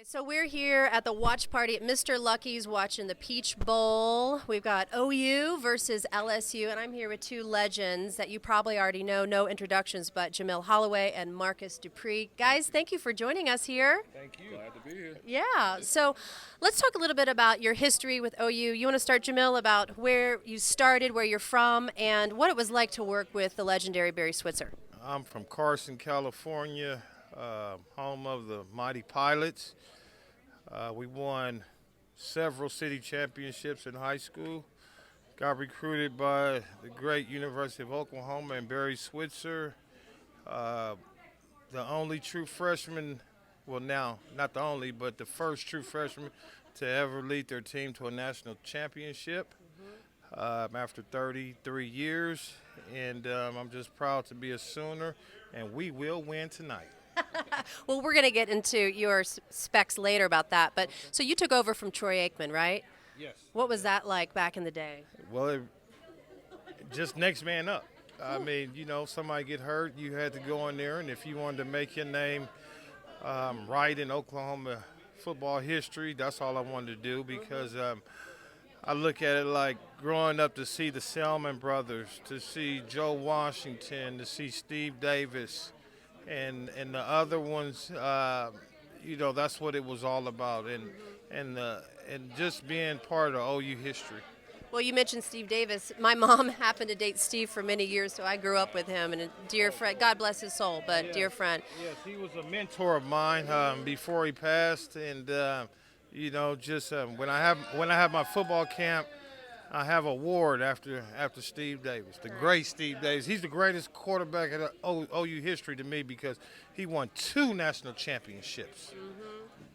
So we're here at the watch party at Mr. Lucky's watching the Peach Bowl. We've got OU versus LSU, and I'm here with two legends that you probably already know. No introductions, but Jamil Holieway and Marcus Dupree. Guys, thank you for joining us here. Thank you. Glad to be here. Yeah, so let's talk a little bit about your history with OU. You want to start, Jamil, about where you started, where you're from, and what it was like to work with the legendary Barry Switzer. I'm from Carson, California, home of the Mighty Pilots. We won several city championships in high school. Got recruited by the great University of Oklahoma and Barry Switzer. The only true freshman, well now, not the only, but the first true freshman to ever lead their team to a national championship after 33 years. And I'm just proud to be a Sooner, and we will win tonight. Well, we're going to get into your specs later about that. But so you took over from Troy Aikman, right? Yes. What was that like back in the day? Well, just next man up. I mean, you know, somebody get hurt, you had to go in there, and if you wanted to make your name right in Oklahoma football history, that's all I wanted to do because I look at it like growing up to see the Selman brothers, to see Joe Washington, to see Steve Davis, and the other ones, you know, that's what it was all about, and just being part of OU history. Well, you mentioned Steve Davis. My mom happened to date Steve for many years, so I grew up with him, and a dear friend. God bless his soul, but dear friend. Yes, he was a mentor of mine before he passed, and you know, just when I have my football camp, I have an award after Steve Davis, the great Steve Davis. He's the greatest quarterback in OU history to me because he won 2 national championships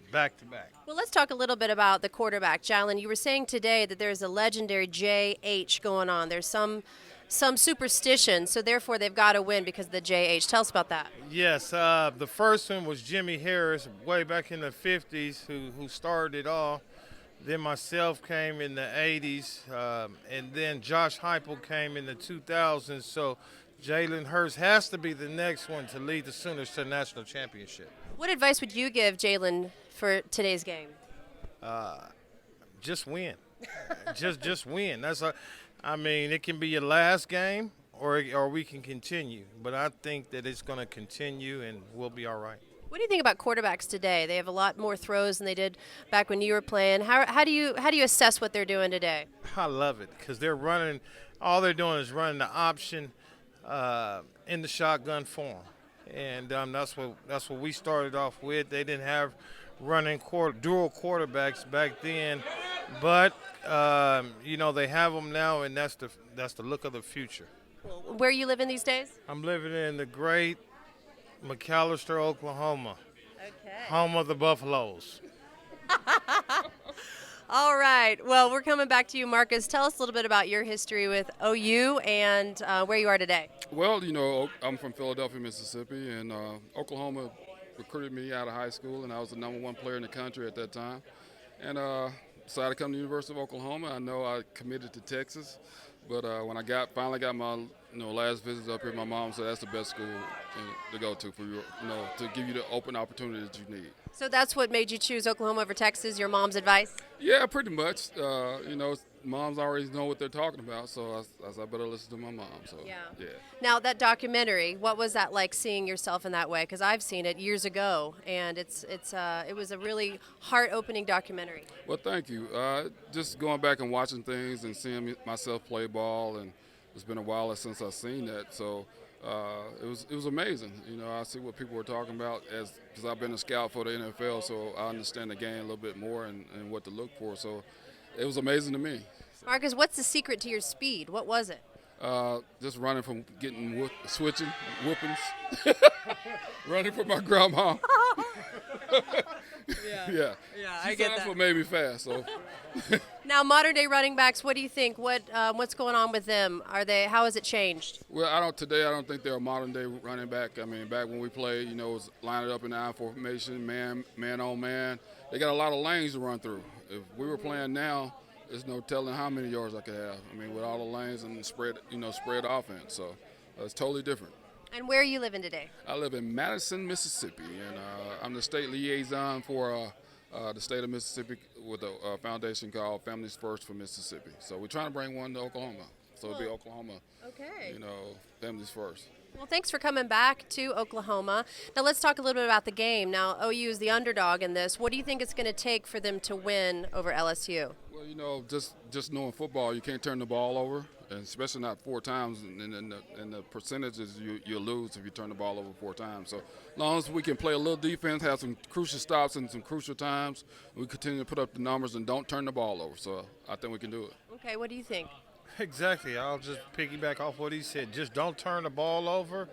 back to back. Well, let's talk a little bit about the quarterback. Jalen, you were saying today that there's a legendary JH going on. There's some superstition, so therefore they've got to win because of the JH. Tell us about that. Yes, the first one was Jimmy Harris way back in the 50s who started it all. Then myself came in the 80s, and then Josh Heupel came in the 2000s. So Jalen Hurts has to be the next one to lead the Sooners to the national championship. What advice would you give Jalen for today's game? Just win. just win. I mean, it can be your last game, or we can continue. But I think that it's going to continue, and we'll be all right. What do you think about quarterbacks today? They have a lot more throws than they did back when you were playing. How do you assess what they're doing today? I love it because they're running. All they're doing is running the option in the shotgun form, and that's what we started off with. They didn't have running dual quarterbacks back then, but you know, they have them now, and that's the look of the future. Where are you living these days? I'm living in the great McAllister, Oklahoma, home of the Buffaloes. All right. Well, we're coming back to you, Marcus. Tell us a little bit about your history with OU and where you are today. Well, you know, I'm from Philadelphia, Mississippi, and Oklahoma recruited me out of high school, and I was the #1 player in the country at that time. And decided to come to the University of Oklahoma. I know I committed to Texas, but when I finally got my last visit up here, my mom said that's the best school to go to for you, to give you the open opportunity that you need. So that's what made you choose Oklahoma over Texas, your mom's advice? Yeah, pretty much. Moms already know what they're talking about, so I better listen to my mom. So yeah. Now that documentary, what was that like seeing yourself in that way? Because I've seen it years ago, and it was a really heart-opening documentary. Well, thank you. Just going back and watching things and seeing myself play ball, and it's been a while since I've seen that, so it was amazing. You know, I see what people were talking about because I've been a scout for the NFL, so I understand the game a little bit more and what to look for. So it was amazing to me. Marcus, what's the secret to your speed? What was it? Just running from getting switching, whoopings, running from my grandma. Yeah, I get that. That's what made me fast. So. Now, modern day running backs, what do you think? What's going on with them? How has it changed? Well, I don't think they're a modern day running back. I mean, back when we played, it was lined up in the I formation, man on man. They got a lot of lanes to run through. If we were playing now, there's no telling how many yards I could have. I mean, with all the lanes and spread offense. So it's totally different. And where are you living today? I live in Madison, Mississippi, and I'm the state liaison for the state of Mississippi with a foundation called Families First for Mississippi. So we're trying to bring one to Oklahoma. So it'll be Oklahoma, Okay. Families First. Well, thanks for coming back to Oklahoma. Now let's talk a little bit about the game. Now OU is the underdog in this. What do you think it's going to take for them to win over LSU? Well, just knowing football, you can't turn the ball over, and especially not 4 times. And the percentages you lose if you turn the ball over 4 times. So as long as we can play a little defense, have some crucial stops and some crucial times, we continue to put up the numbers and don't turn the ball over. So I think we can do it. Okay, what do you think? Exactly. I'll just piggyback off what he said. Just don't turn the ball over,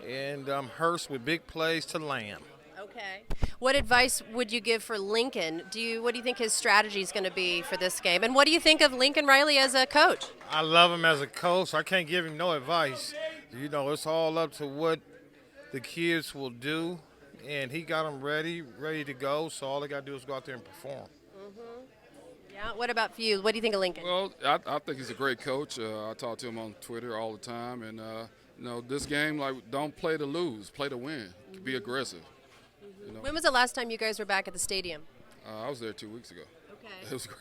and Hurst with big plays to Lamb. Okay. What advice would you give for Lincoln? What do you think his strategy is going to be for this game? And what do you think of Lincoln Riley as a coach? I love him as a coach. I can't give him no advice. It's all up to what the kids will do, and he got them ready to go. So all they got to do is go out there and perform. Yeah. What about for you? What do you think of Lincoln? Well, I think he's a great coach. I talk to him on Twitter all the time, and this game, don't play to lose, play to win. Be aggressive. When was the last time you guys were back at the stadium? I was there 2 weeks ago. Okay. It was great.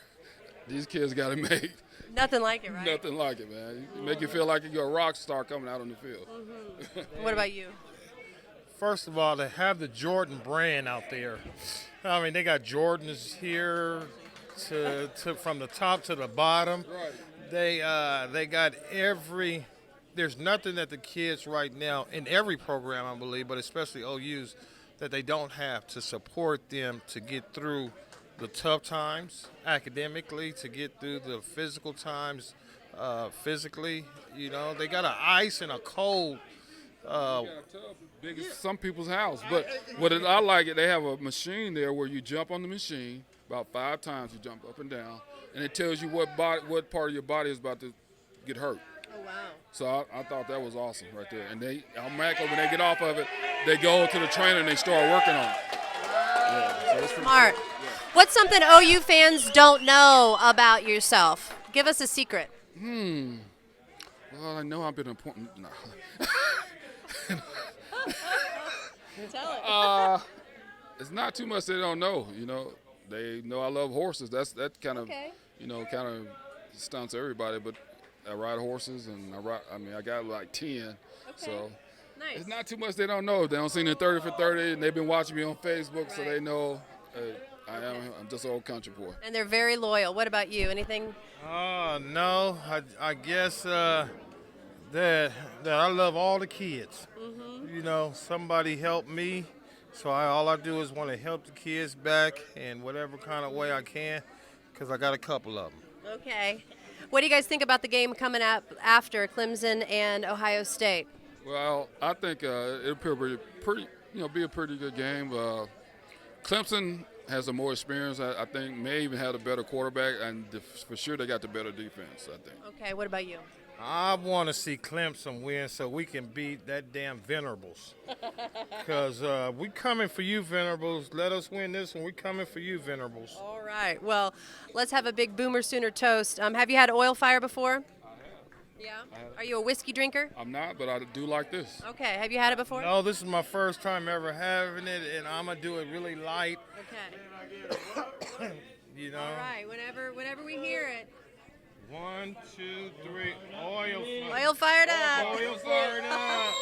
These kids got it made. Nothing like it, right? Nothing like it, man. You make you feel like you're a rock star coming out on the field. What about you? First of all, they have the Jordan brand out there. I mean, they got Jordans here to from the top to the bottom. Right. They got every. There's nothing that the kids right now in every program, I believe, but especially OU's, that they don't have to support them to get through the tough times academically, to get through the physical times physically. They got an ice and a cold. Big as some people's house. But I like it, they have a machine there where you jump on the machine about 5 times. You jump up and down, and it tells you what part of your body is about to get hurt. Oh, wow. So I thought that was awesome right there. And automatically, when they get off of it, they go to the trainer and they start working on it. Yeah, so it's Smart. cool. Yeah. What's something OU fans don't know about yourself? Give us a secret. Well, I know I've been important. No. Tell it. It's not too much they don't know. They know I love horses. That kind of, Okay. kind of stunts everybody. But I ride horses, and I got like 10. So Nice. it's not too much they don't know. They don't see me in 30 for 30, and they've been watching me on Facebook, so Right. they know I'm just an old country boy. And they're very loyal. What about you? Anything? No, I guess that I love all the kids. Somebody helped me, so all I do is want to help the kids back in whatever kind of way I can, because I got a couple of them. Okay. What do you guys think about the game coming up after Clemson and Ohio State? Well, I think it'll be a pretty good game. Clemson has a more experience. I think may even have a better quarterback, and for sure they got the better defense, I think. Okay. What about you? I want to see Clemson win so we can beat that damn Venerables. Because we coming for you, Venerables. Let us win this one. We coming for you, Venerables. All right. Well, let's have a big Boomer Sooner toast. Have you had OILFIRE before? I have. Yeah. Are you a whiskey drinker? I'm not, but I do like this. Okay. Have you had it before? No, this is my first time ever having it, and I'm going to do it really light. Okay. All right. Whenever we hear it. 1, 2, 3, oil. Oil fired up. Oil fired up.